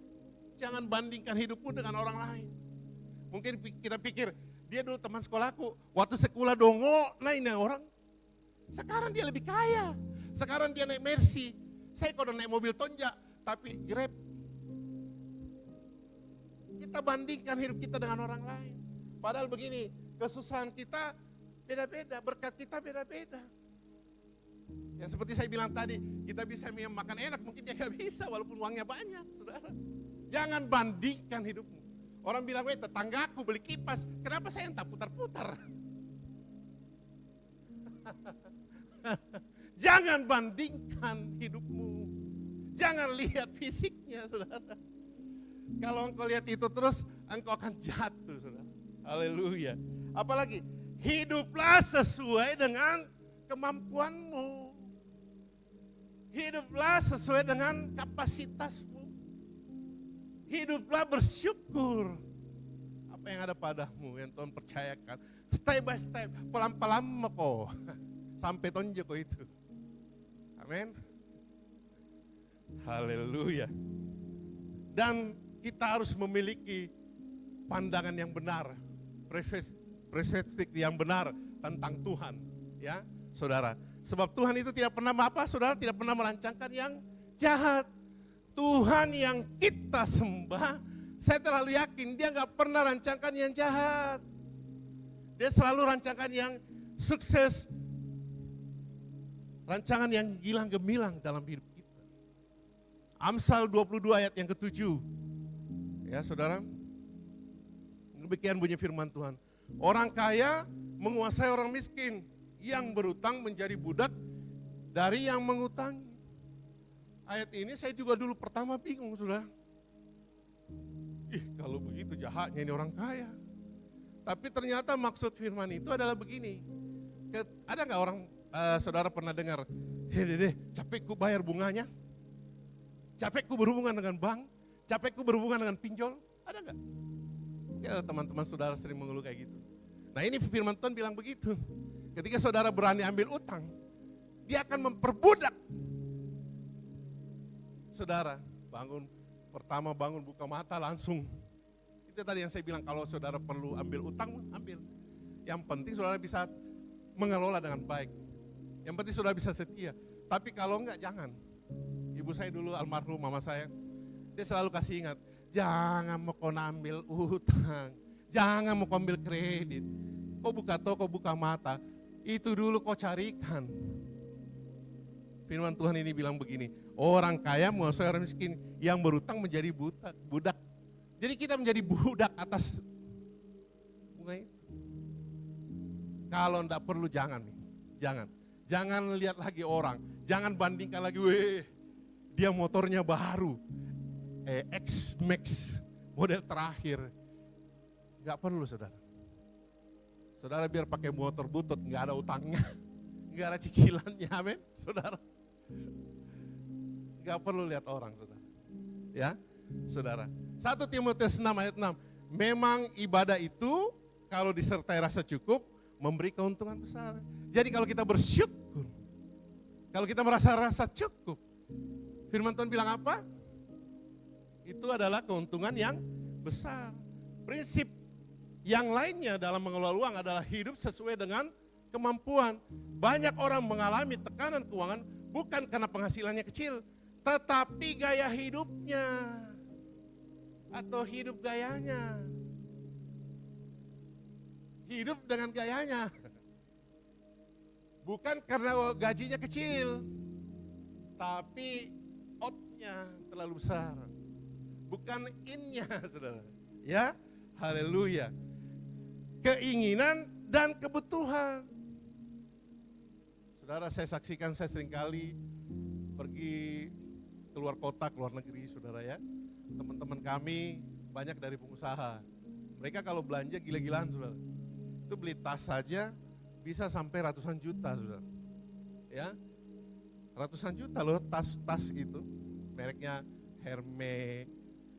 Jangan bandingkan hidupmu dengan orang lain. Mungkin kita pikir, dia dulu teman sekolahku, waktu sekolah dongo, nah ini orang. Sekarang dia lebih kaya, sekarang dia naik Mercy, saya kalau naik mobil Tonja, tapi Grab. Kita bandingkan hidup kita dengan orang lain. Padahal begini, kesusahan kita beda-beda, berkat kita beda-beda. Yang seperti saya bilang tadi, kita bisa makan enak, mungkin dia gak bisa walaupun uangnya banyak, saudara. Jangan bandingkan hidupmu. Orang bilang, tetanggaku beli kipas, kenapa saya entah putar-putar? Jangan bandingkan hidupmu. Jangan lihat fisiknya, saudara. Kalau engkau lihat itu terus, engkau akan jatuh, saudara. Haleluya. Apalagi, hiduplah sesuai dengan kemampuanmu. Hiduplah sesuai dengan kapasitasmu. Hiduplah bersyukur. Apa yang ada padamu yang Tuhan percayakan. Step by step, pelan-pelan kok. Sampai tonjok itu. Amin. Haleluya. Dan kita harus memiliki pandangan yang benar, perspektif yang benar tentang Tuhan, ya, saudara. Sebab Tuhan itu tidak pernah saudara, tidak pernah merancangkan yang jahat. Tuhan yang kita sembah, saya terlalu yakin dia nggak pernah rancangkan yang jahat. Dia selalu rancangkan yang sukses, rancangan yang gilang gemilang dalam hidup kita. Amsal 22 ayat yang ke-7. Ya saudara, demikian bunyi firman Tuhan. Orang kaya menguasai orang miskin, yang berutang menjadi budak dari yang mengutangi. Ayat ini saya juga dulu pertama bingung, saudara. Kalau begitu jahatnya ini orang kaya. Tapi ternyata maksud firman itu adalah begini. Ada nggak orang, saudara pernah dengar, deh, capekku bayar bunganya, capekku berhubungan dengan bank, capekku berhubungan dengan pinjol, ada nggak? Mungkin ada teman-teman saudara sering mengeluh kayak gitu. Nah ini firman Tuhan bilang begitu. Ketika saudara berani ambil utang, dia akan memperbudak. Saudara bangun buka mata langsung. Itu tadi yang saya bilang, kalau saudara perlu ambil utang, ambil. Yang penting saudara bisa mengelola dengan baik. Yang penting saudara bisa setia. Tapi kalau enggak, jangan. Ibu saya dulu almarhum mama saya, dia selalu kasih ingat, jangan mau kau ambil utang, jangan mau kau ambil kredit. Kau buka toko, buka mata, itu dulu kau carikan. Firman Tuhan ini bilang begini, orang kaya menguasai orang miskin, yang berutang menjadi budak. Jadi kita menjadi budak atas bunga itu. Kalau enggak perlu jangan nih, jangan lihat lagi orang, jangan bandingkan lagi, dia motornya baru, X-Max model terakhir. Enggak perlu saudara. Saudara biar pakai motor butut, enggak ada utangnya, enggak ada cicilannya, amin saudara. Enggak perlu lihat orang saudara. Ya saudara. 1 Timotius 6 ayat 6, memang ibadah itu kalau disertai rasa cukup, memberi keuntungan besar. Jadi kalau kita bersyukur, kalau kita merasa rasa cukup, firman Tuhan bilang apa? Itu adalah keuntungan yang besar. Prinsip yang lainnya dalam mengelola uang adalah hidup sesuai dengan kemampuan. Banyak orang mengalami tekanan keuangan bukan karena penghasilannya kecil, tetapi gaya hidupnya atau hidup gayanya. Hidup dengan gayanya. Bukan karena gajinya kecil, tapi outnya terlalu besar. Bukan innya, saudara. Ya, haleluya. Keinginan dan kebutuhan. Saudara, saya saksikan, saya seringkali pergi keluar kota, keluar negeri, saudara ya. Teman-teman kami banyak dari pengusaha. Mereka kalau belanja gila-gilaan, saudara. Itu beli tas saja bisa sampai ratusan juta, saudara. Ya, ratusan juta loh tas-tas itu. Mereknya Hermes,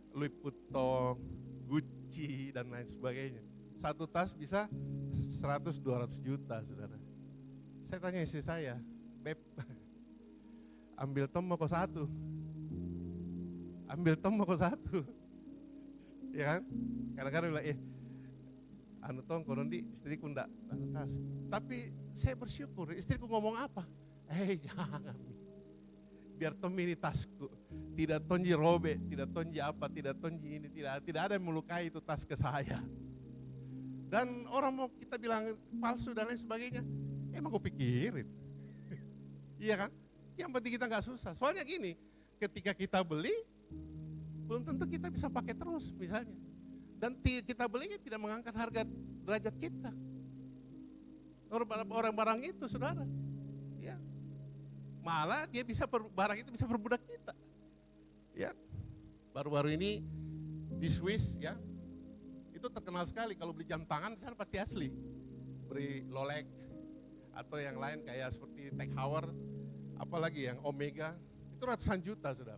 Louis Vuitton, Gucci, dan lain sebagainya. Satu tas bisa 100-200 juta, saudara. Saya tanya istri saya, Beb, ambil Tom mau ke satu. Ambil Tom mau ke satu. Ya kan? Kadang-kadang bilang, anu Tom, konon di istriku ndak anu tas. Tapi saya bersyukur, istriku ngomong apa? Jangan. Biar Tom ini tasku, tidak tonji robek, tidak tonji apa, tidak tonji ini, tidak ada yang melukai itu tas ke saya. Dan orang mau kita bilang palsu dan lain sebagainya, emang gue pikirin. Iya kan? Yang penting kita gak susah. Soalnya gini, ketika kita beli, belum tentu kita bisa pakai terus misalnya. Dan kita belinya tidak mengangkat harga derajat kita. Orang-barang itu, saudara. Ya. Malah dia bisa barang itu bisa perbudak kita. Ya. Baru-baru ini di Swiss ya, itu terkenal sekali kalau beli jam tangan di sana pasti asli. Beli Rolex atau yang lain kayak seperti Tag Heuer, apalagi yang Omega, itu ratusan juta, saudara.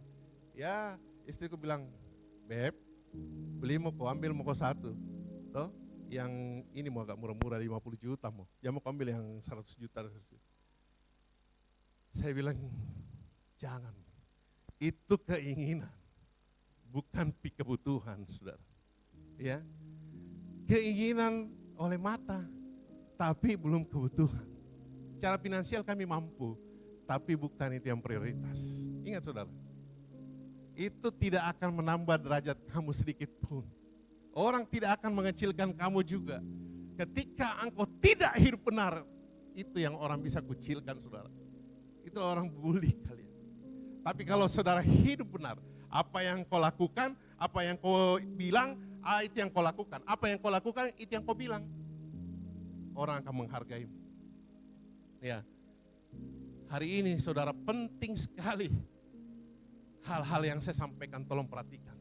Ya, istriku bilang, Beb, beli mau kau ambil mau kau satu. Toh, yang ini mau agak murah-murah 50 juta mau. Ya mau kau ambil yang 100 juta. Saya bilang, jangan. Itu keinginan, bukan kebutuhan, saudara. Ya, keinginan oleh mata, tapi belum kebutuhan. Cara finansial kami mampu, tapi bukan itu yang prioritas. Ingat, saudara, itu tidak akan menambah derajat kamu sedikit pun. Orang tidak akan mengecilkan kamu juga. Ketika engkau tidak hidup benar, itu yang orang bisa kucilkan, saudara. Itu orang bully kalian. Tapi kalau saudara hidup benar, apa yang kau lakukan, apa yang kau bilang, itu yang kau lakukan. Apa yang kau lakukan, itu yang kau bilang. Orang akan menghargaimu. Ya, hari ini saudara penting sekali hal-hal yang saya sampaikan, tolong perhatikan.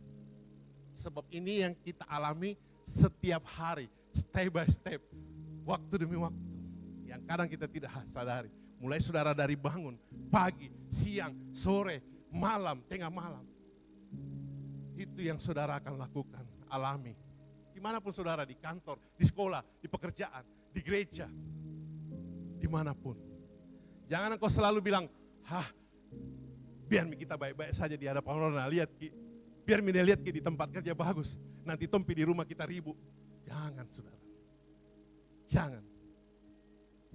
Sebab ini yang kita alami setiap hari, step by step, waktu demi waktu. Yang kadang kita tidak sadari. Mulai saudara dari bangun, pagi, siang, sore, malam, tengah malam. Itu yang saudara akan lakukan, alami. Dimanapun saudara, di kantor, di sekolah, di pekerjaan, di gereja, dimanapun. Jangan engkau selalu bilang, biar kita baik-baik saja di hadapan orang, lihat Ki, biar dia lihat Ki di tempat kerja bagus, nanti Tompi di rumah kita ribut. Jangan, saudara. Jangan.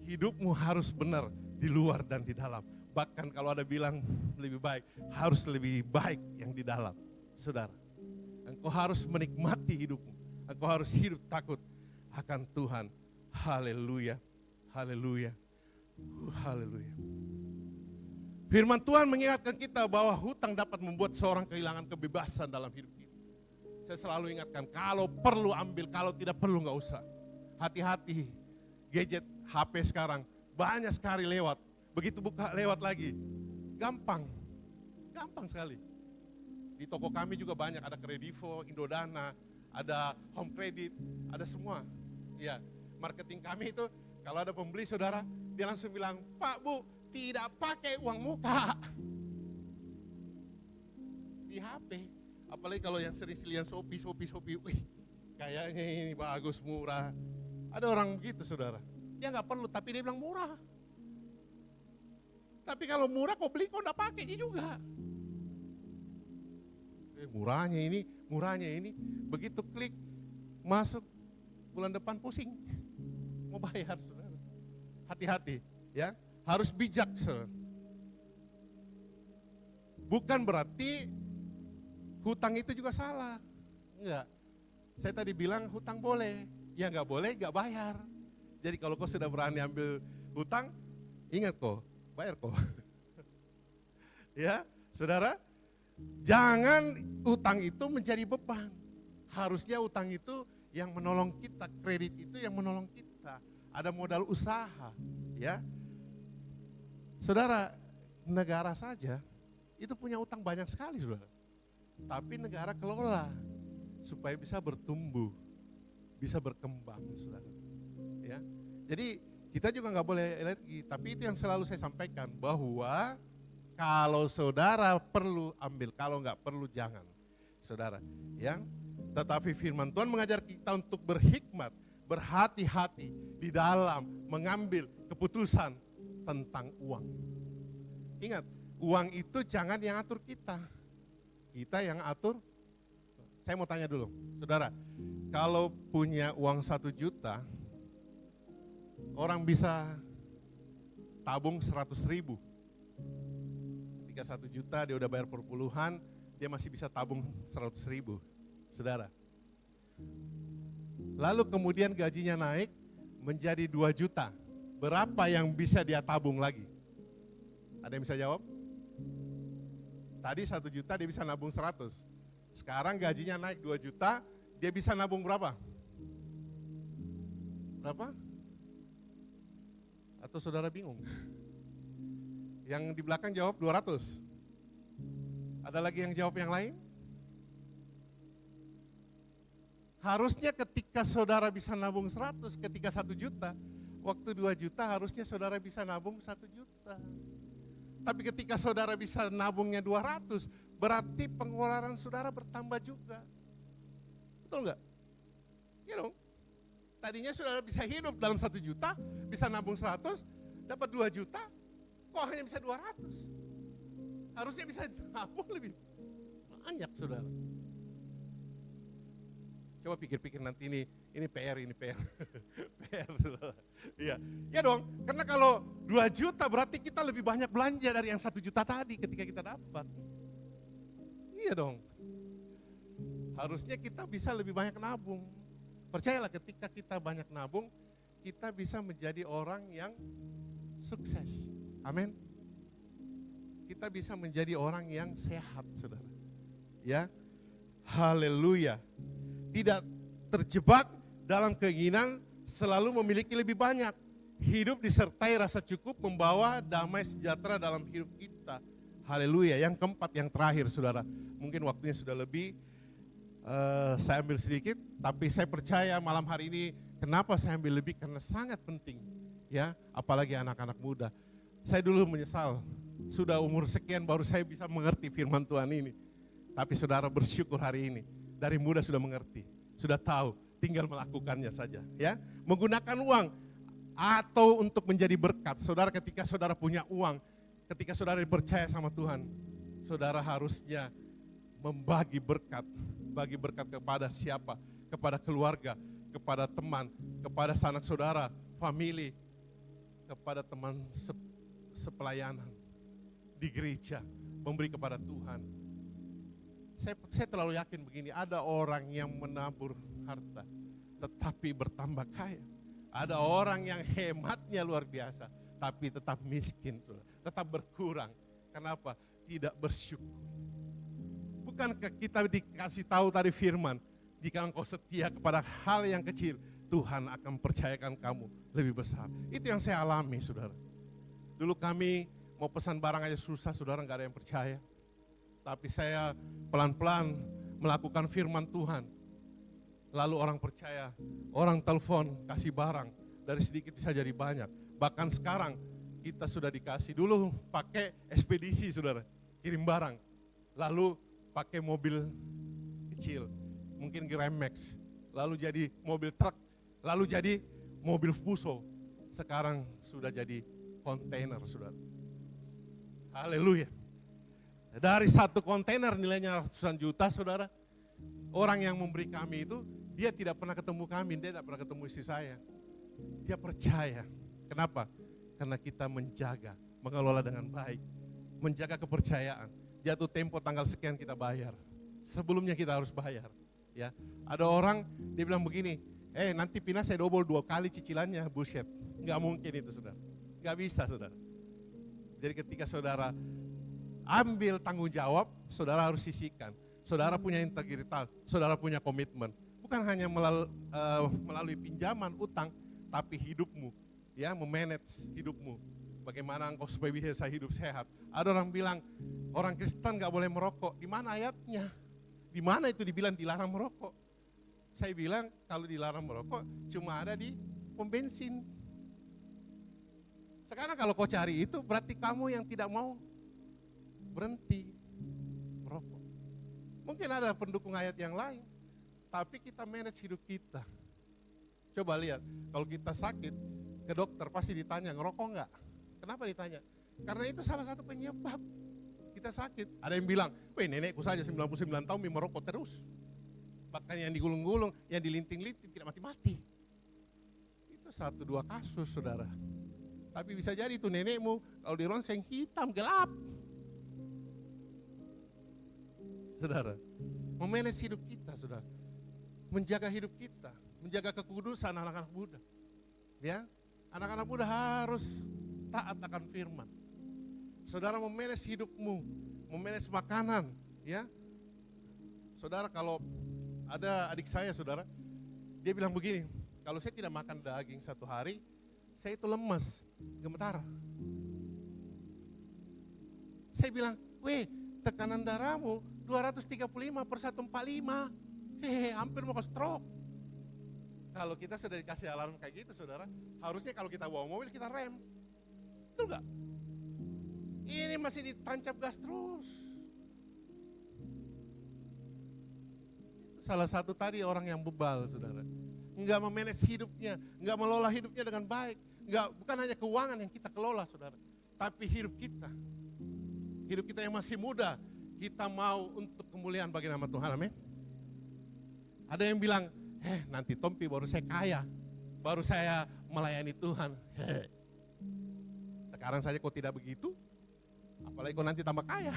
Hidupmu harus benar di luar dan di dalam. Bahkan kalau ada bilang lebih baik, harus lebih baik yang di dalam. Saudara, engkau harus menikmati hidupmu. Engkau harus hidup takut akan Tuhan. Haleluya, haleluya, haleluya. Firman Tuhan mengingatkan kita bahwa hutang dapat membuat seorang kehilangan kebebasan dalam hidup kita. Saya selalu ingatkan, kalau perlu ambil, kalau tidak perlu nggak usah. Hati-hati, gadget, HP sekarang banyak sekali lewat. Begitu buka lewat lagi, gampang sekali. Di toko kami juga banyak, ada Kredivo, Indodana, ada Home Credit, ada semua. Ya, marketing kami itu kalau ada pembeli saudara, dia langsung bilang, Pak Bu, tidak pakai uang muka. Di HP, apalagi kalau yang sering lihat Shopee, wih, kayaknya ini bagus, murah. Ada orang begitu, saudara. Dia nggak perlu, tapi dia bilang murah. Tapi kalau murah kau beli, kau nggak pakai juga. Murahnya ini. Begitu klik, masuk, bulan depan pusing. Mau bayar, saudara. Hati-hati, ya. Harus bijak, saudara. Bukan berarti hutang itu juga salah. Enggak. Saya tadi bilang hutang boleh. Ya nggak boleh, nggak bayar. Jadi kalau kau sudah berani ambil hutang, ingat kok, bayar kok. Ya, saudara, jangan hutang itu menjadi beban. Harusnya hutang itu yang menolong kita, kredit itu yang menolong kita. Ada modal usaha, ya. Saudara, negara saja itu punya utang banyak sekali, saudara. Tapi negara kelola supaya bisa bertumbuh. bisa berkembang, saudara. Ya, jadi kita juga nggak boleh alergi, tapi itu yang selalu saya sampaikan bahwa kalau saudara perlu ambil, kalau nggak perlu jangan, saudara. Ya, tetapi firman Tuhan mengajar kita untuk berhikmat, berhati-hati di dalam mengambil keputusan tentang uang. Ingat, uang itu jangan yang atur kita yang atur. Saya mau tanya dulu, saudara, kalau punya uang 1 juta, orang bisa tabung 100.000. Ketika 1 juta dia udah bayar perpuluhan, dia masih bisa tabung 100.000, saudara. Lalu kemudian gajinya naik menjadi 2 juta. Berapa yang bisa dia tabung lagi? Ada yang bisa jawab? Tadi 1 juta dia bisa nabung 100. Sekarang gajinya naik 2 juta, dia bisa nabung berapa? Berapa? Atau saudara bingung? Yang di belakang jawab 200. Ada lagi yang jawab yang lain? Harusnya ketika saudara bisa nabung 100, ketika 1 juta, waktu 2 juta harusnya saudara bisa nabung 1 juta. Tapi ketika saudara bisa nabungnya 200, berarti pengeluaran saudara bertambah juga. Betul enggak? Iya dong. Tadinya saudara bisa hidup dalam 1 juta, bisa nabung 100, dapat 2 juta, kok hanya bisa 200? Harusnya bisa nabung lebih banyak, saudara. Coba pikir-pikir nanti ini PR. PR, saudara. Iya, ya dong, karena kalau 2 juta berarti kita lebih banyak belanja dari yang 1 juta tadi ketika kita dapat. Iya dong. Harusnya kita bisa lebih banyak nabung. Percayalah, ketika kita banyak nabung, kita bisa menjadi orang yang sukses. Amin. Kita bisa menjadi orang yang sehat, saudara. Ya, haleluya. Tidak terjebak dalam keinginan selalu memiliki lebih banyak. Hidup disertai rasa cukup membawa damai sejahtera dalam hidup kita. Haleluya. Yang keempat, yang terakhir, saudara. Mungkin waktunya sudah lebih, saya ambil sedikit, tapi saya percaya malam hari ini kenapa saya ambil lebih, karena sangat penting. Ya, apalagi anak-anak muda. Saya dulu menyesal, sudah umur sekian baru saya bisa mengerti firman Tuhan ini. Tapi saudara bersyukur hari ini, dari muda sudah mengerti, sudah tahu, tinggal melakukannya saja. Ya, menggunakan uang atau untuk menjadi berkat. Saudara, ketika saudara punya uang, ketika saudara dipercaya sama Tuhan, saudara harusnya membagi berkat. Bagi berkat kepada siapa? Kepada keluarga, kepada teman, kepada sanak saudara, family, kepada teman sepelayanan di gereja, memberi kepada Tuhan. Saya terlalu yakin begini, ada orang yang menabur harta tetapi bertambah kaya. Ada orang yang hematnya luar biasa tapi tetap miskin, tetap berkurang. Kenapa? Tidak bersyukur. Bukankah kita dikasih tahu tadi firman, jika engkau setia kepada hal yang kecil, Tuhan akan percayakan kamu lebih besar. Itu yang saya alami, saudara. Dulu kami mau pesan barang aja susah, saudara, gak ada yang percaya. Tapi saya pelan-pelan melakukan firman Tuhan. Lalu orang percaya, orang telepon, kasih barang. Dari sedikit bisa jadi banyak. Bahkan sekarang kita sudah dikasih. Dulu pakai ekspedisi, saudara, kirim barang. Lalu pakai mobil kecil, mungkin Grandmax. Lalu jadi mobil truk, lalu jadi mobil fuso. Sekarang sudah jadi kontainer, saudara. Haleluya. Dari satu kontainer nilainya ratusan juta, saudara. Orang yang memberi kami itu, dia tidak pernah ketemu kami, dia tidak pernah ketemu istri saya. Dia percaya. Kenapa? Karena kita menjaga, mengelola dengan baik. Menjaga kepercayaan. Jatuh tempo tanggal sekian kita bayar. Sebelumnya kita harus bayar. Ya, ada orang dia bilang begini, nanti pindah saya double 2 kali cicilannya, bullshit. Nggak mungkin itu, saudara. Nggak bisa, saudara. Jadi ketika saudara ambil tanggung jawab, saudara harus sisihkan. Saudara punya integritas, saudara punya komitmen. Bukan hanya melalui pinjaman, utang, tapi hidupmu, ya, memanage hidupmu. Bagaimana engkau supaya bisa hidup sehat. Ada orang bilang, orang Kristen gak boleh merokok. Di mana ayatnya? Di mana itu dibilang dilarang merokok? Saya bilang kalau dilarang merokok cuma ada di pom bensin. Sekarang kalau kau cari itu berarti kamu yang tidak mau berhenti merokok. Mungkin ada pendukung ayat yang lain, tapi kita manage hidup kita. Coba lihat, kalau kita sakit ke dokter pasti ditanya ngerokok enggak? Kenapa ditanya? Karena itu salah satu penyebab kita sakit. Ada yang bilang, weh nenekku saja 99 tahun merokok terus. Bahkan yang digulung-gulung, yang dilinting-linting tidak mati-mati. Itu 1-2 kasus saudara. Tapi bisa jadi itu nenekmu kalau di ronseng hitam, gelap. Saudara, memanage hidup kita saudara. Menjaga hidup kita, menjaga kekudusan anak-anak muda. Ya, anak-anak muda harus taat akan firman. Saudara memanage hidupmu, memanage makanan, ya. Saudara kalau ada adik saya saudara, dia bilang begini, kalau saya tidak makan daging 1 hari, saya itu lemas, gemetar. Saya bilang, weh tekanan darahmu 235/145, hampir mau ke stroke. Kalau kita sudah dikasih alarm kayak gitu saudara, harusnya kalau kita bawa mobil kita rem. Betul gak? Ini masih ditancap gas terus. Salah satu tadi orang yang bebal saudara. Enggak memanage hidupnya, enggak melola hidupnya dengan baik. Bukan hanya keuangan yang kita kelola saudara, tapi hidup kita. Hidup kita yang masih muda, kita mau untuk kemuliaan bagi nama Tuhan, amin. Ada yang bilang, nanti Tompi baru saya kaya, baru saya melayani Tuhan. Sekarang saja kok tidak begitu, apalagi kok nanti tambah kaya.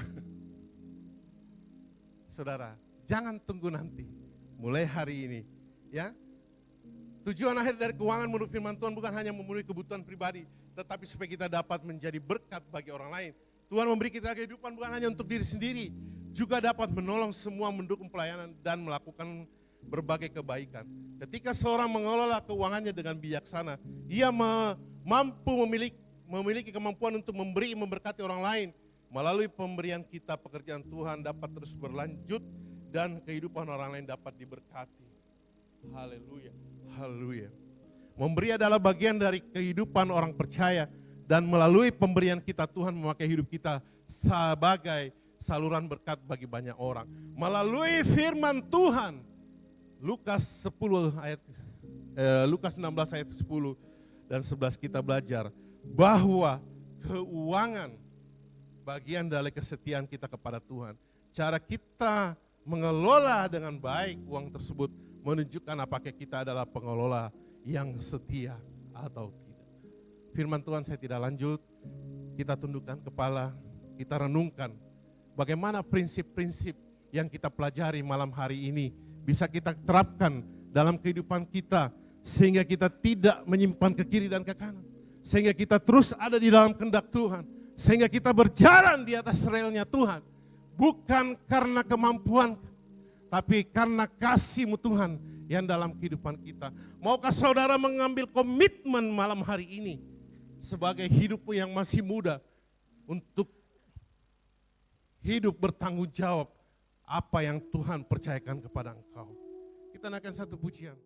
Saudara, jangan tunggu nanti, mulai hari ini, ya. Tujuan akhir dari keuangan menurut firman Tuhan bukan hanya memenuhi kebutuhan pribadi, tetapi supaya kita dapat menjadi berkat bagi orang lain. Tuhan memberi kita kehidupan bukan hanya untuk diri sendiri, juga dapat menolong semua mendukung pelayanan dan melakukan berbagai kebaikan. Ketika seorang mengelola keuangannya dengan bijaksana, ia mampu memiliki kemampuan untuk memberi memberkati orang lain. Melalui pemberian kita, pekerjaan Tuhan dapat terus berlanjut dan kehidupan orang lain dapat diberkati. Haleluya, haleluya. Memberi adalah bagian dari kehidupan orang percaya, dan melalui pemberian kita Tuhan memakai hidup kita sebagai saluran berkat bagi banyak orang. Melalui firman Tuhan, Lukas 16 ayat 10 dan 11 kita belajar bahwa keuangan bagian dari kesetiaan kita kepada Tuhan. Cara kita mengelola dengan baik uang tersebut menunjukkan apakah kita adalah pengelola yang setia atau tidak. Firman Tuhan saya tidak lanjut, kita tundukkan kepala, kita renungkan bagaimana prinsip-prinsip yang kita pelajari malam hari ini bisa kita terapkan dalam kehidupan kita sehingga kita tidak menyimpan ke kiri dan ke kanan, sehingga kita terus ada di dalam kehendak Tuhan, sehingga kita berjalan di atas relnya Tuhan, bukan karena kemampuan, tapi karena kasih-Mu Tuhan yang dalam kehidupan kita. Maukah saudara mengambil komitmen malam hari ini sebagai hidupmu yang masih muda untuk hidup bertanggung jawab apa yang Tuhan percayakan kepada engkau. Kita naikkan satu pujian.